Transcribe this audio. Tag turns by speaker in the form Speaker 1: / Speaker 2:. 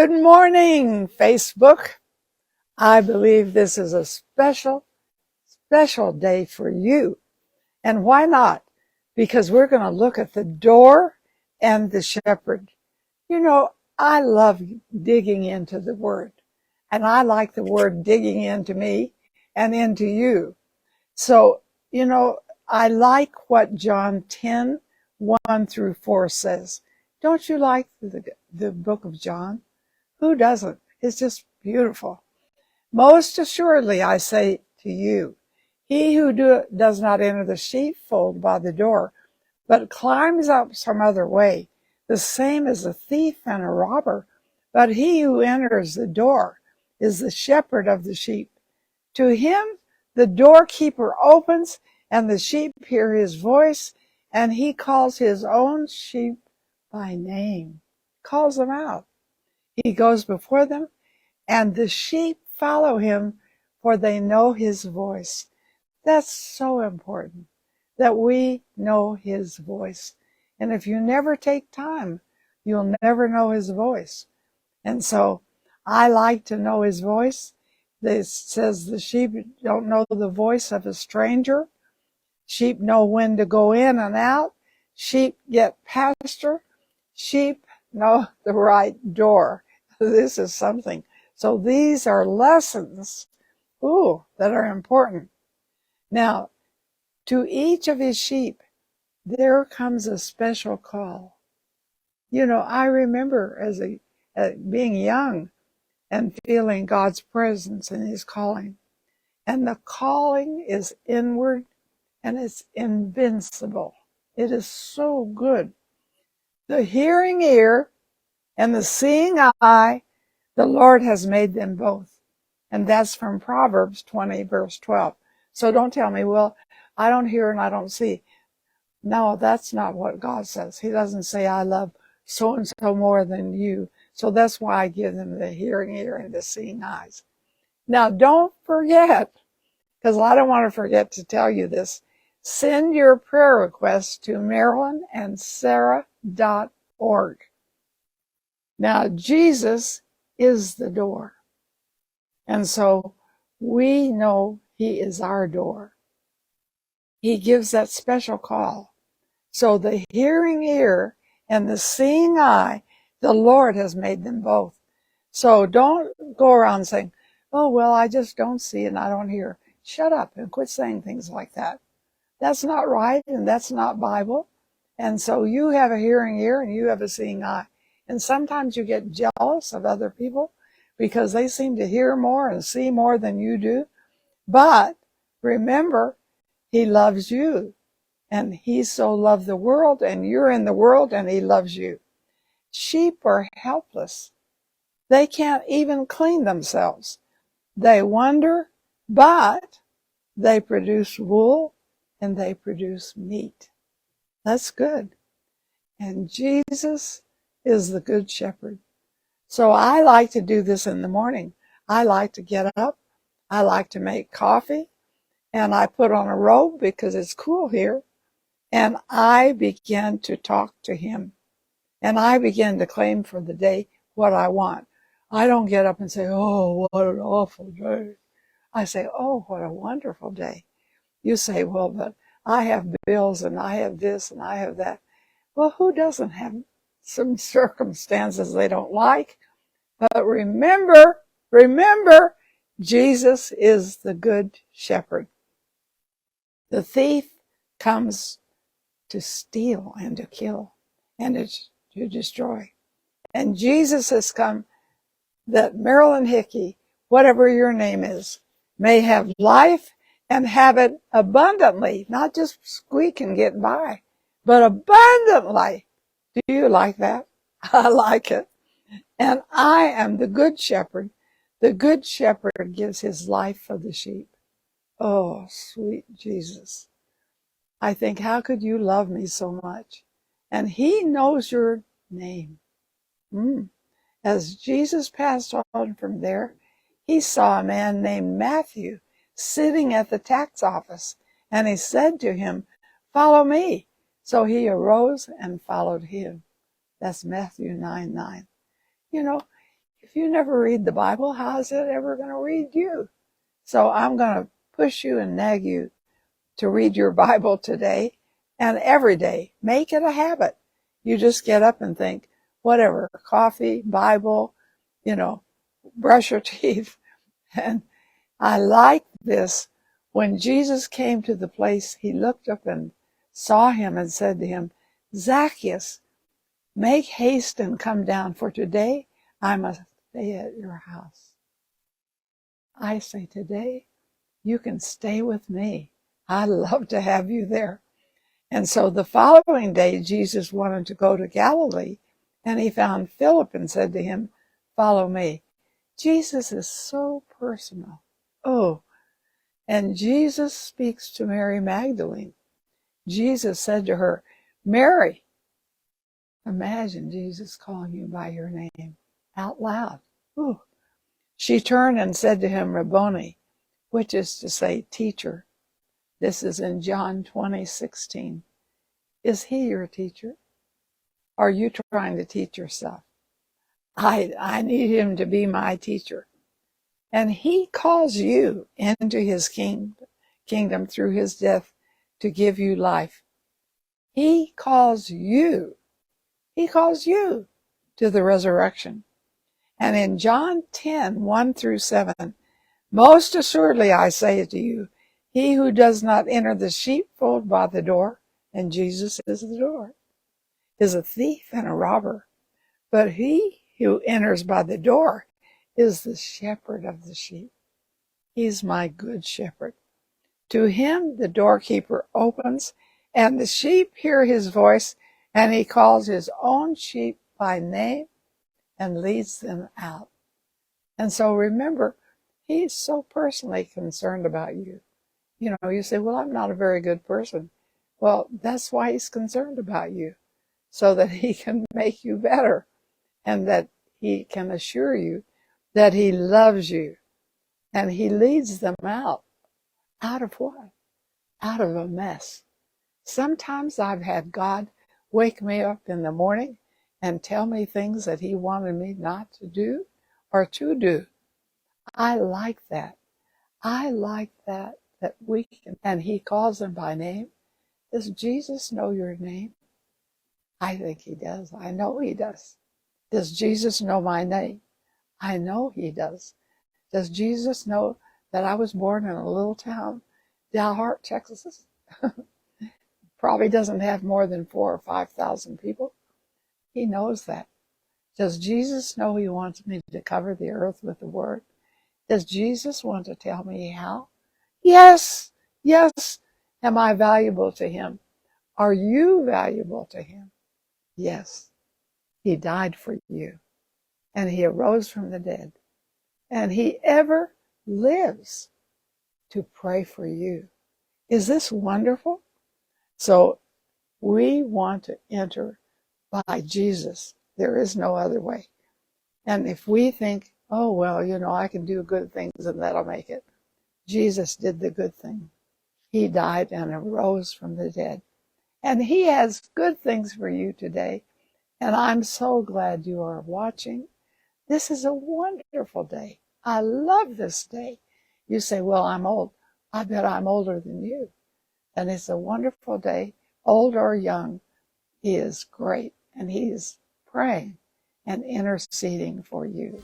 Speaker 1: Good morning, Facebook. I believe this is a special day for you. And why not? Because we're going to look at the door and the shepherd. You know, I love digging into the word, and I like the word digging into me and into you. So, I like what John 10:1 through 4 says. Don't you like the book of John? Who doesn't? It's just beautiful. Most assuredly, I say to you, he who does not enter the sheepfold by the door, but climbs up some other way, the same is a thief and a robber. But he who enters the door is the shepherd of the sheep. To him the doorkeeper opens, and the sheep hear his voice, and he calls his own sheep by name, calls them out. He goes before them, and the sheep follow him, for they know his voice. That's so important, that we know his voice. And if you never take time, you'll never know his voice. And so I like to know his voice. It says the sheep don't know the voice of a stranger. Sheep know when to go in and out. Sheep get pasture. Sheep know the right door. This is something. So these are lessons, that are important. Now, to each of his sheep, there comes a special call. I remember as being young and feeling God's presence and his calling. And the calling is inward and it's invincible. It is so good. The hearing ear and the seeing eye, the Lord has made them both. And that's from Proverbs 20, verse 12. So don't tell me, well, I don't hear and I don't see. No, that's not what God says. He doesn't say, I love so-and-so more than you. So that's why I give them the hearing ear and the seeing eyes. Now, don't forget, because I don't want to forget to tell you this, send your prayer requests to MarilynandSarah.org. Now, Jesus is the door. And so we know he is our door. He gives that special call. So the hearing ear and the seeing eye, the Lord has made them both. So don't go around saying, oh, well, I just don't see and I don't hear. Shut up and quit saying things like that. That's not right and that's not Bible. And so you have a hearing ear and you have a seeing eye. And sometimes you get jealous of other people because they seem to hear more and see more than you do. But remember, he loves you. And he so loved the world, and you're in the world, and he loves you. Sheep are helpless. They can't even clean themselves. They wonder, but they produce wool and they produce meat. That's good. And Jesus is the good shepherd. So I like to do this in the morning. I like to get up. I like to make coffee. And I put on a robe because it's cool here. And I began to talk to him. And I began to claim for the day what I want. I don't get up and say, oh, what an awful day. I say, oh, what a wonderful day. You say, well, but I have bills and I have this and I have that. Well, who doesn't have some circumstances they don't like? But remember, Jesus is the good shepherd. The thief comes to steal and to kill and to destroy. And Jesus has come that Marilyn Hickey, whatever your name is, may have life and have it abundantly, not just squeak and get by, but abundantly. Do you like that? I like it. And I am the good shepherd. The good shepherd gives his life for the sheep. Oh, sweet Jesus. I think, how could you love me so much? And he knows your name. As Jesus passed on from there, he saw a man named Matthew sitting at the tax office, and he said to him, follow me. So he arose and followed him. That's Matthew 9:9. if you never read the Bible, how is it ever going to read you? So I'm going to push you and nag you to read your Bible today and every day. Make it a habit. You just get up and think, whatever, coffee, Bible, brush your teeth. And I like this. When Jesus came to the place, he looked up and saw him and said to him, Zacchaeus, make haste and come down, for today I must stay at your house. I say, today you can stay with me. I'd love to have you there. And so the following day, Jesus wanted to go to Galilee, and he found Philip and said to him, follow me. Jesus is so personal. Oh, and Jesus speaks to Mary Magdalene. Jesus said to her, Mary. Imagine Jesus calling you by your name out loud. Ooh. She turned and said to him, Rabboni, which is to say, teacher. This is in John 20:16. Is he your teacher? Are you trying to teach yourself? I need him to be my teacher. And he calls you into his kingdom through his death to give you life. He calls you to the resurrection. And in John 10:1-7, most assuredly I say to you, he who does not enter the sheepfold by the door, and Jesus is the door, is a thief and a robber. But he who enters by the door is the shepherd of the sheep. He's my good shepherd. To him the doorkeeper opens, and the sheep hear his voice, and he calls his own sheep by name and leads them out. And so remember, he's so personally concerned about you. You say, well, I'm not a very good person. Well, that's why he's concerned about you, so that he can make you better, and that he can assure you that he loves you. And he leads them out. Out of what? Out of a mess. Sometimes I've had God wake me up in the morning and tell me things that he wanted me not to do or to do. I like that. I like that we can, and he calls them by name. Does Jesus know your name? I think he does. I know he does. Does Jesus know my name? I know he does. Does Jesus know that I was born in a little town, Dalhart, Texas? Probably doesn't have more than 4,000 or 5,000 people. He knows that. Does Jesus know he wants me to cover the earth with the word? Does Jesus want to tell me how? Yes, yes. Am I valuable to him? Are you valuable to him? Yes. He died for you, and he arose from the dead, and he ever lives to pray for you. Is this wonderful? So we want to enter by Jesus. There is no other way. And if we think, oh, well, I can do good things and that'll make it. Jesus did the good thing. He died and arose from the dead. And he has good things for you today. And I'm so glad you are watching. This is a wonderful day. I love this day. You say, well, I'm old. I bet I'm older than you. And it's a wonderful day, old or young. He is great, and he is praying and interceding for you.